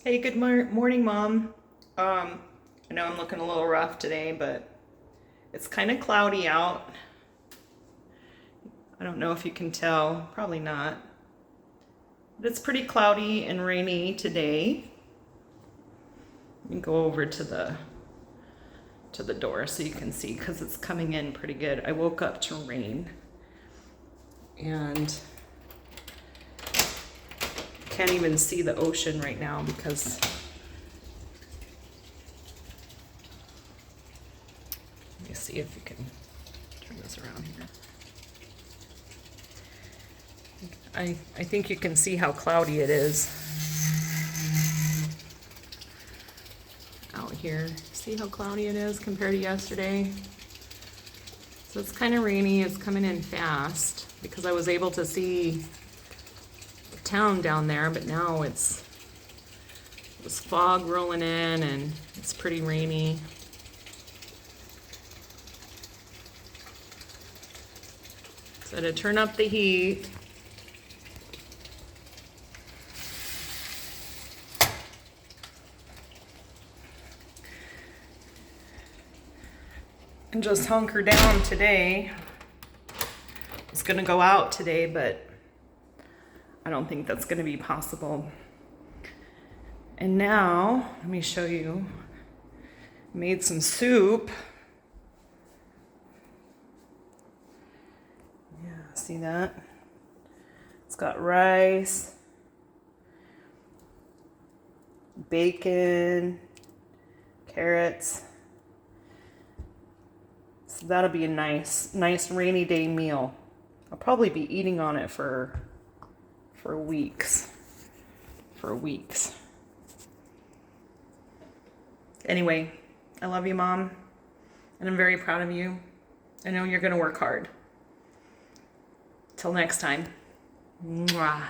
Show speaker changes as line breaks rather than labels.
Hey, good morning, Mom. I know I'm looking a little rough today, but it's kind of cloudy out. I don't know if you can tell, probably not. But it's pretty cloudy and rainy today. Let me go over to the door so you can see because it's coming in pretty good. I woke up to rain and can't even see the ocean right now because let me see if you can turn this around here. I think you can see how cloudy it is out here. See how cloudy it is compared to yesterday? So it's kind of rainy. It's coming in fast because I was able to see the town down there, but now it's fog rolling in and it's pretty rainy. So to turn up the heat, and just hunker down today. It's gonna go out today, but I don't think that's gonna be possible. And now, let me show you. Made some soup. Yeah, see that? It's got rice, bacon, carrots. So that'll be a nice rainy day meal. I'll probably be eating on it for weeks. For weeks. Anyway, I love you, Mom, and I'm very proud of you. I know you're gonna work hard. Till next time. Mwah.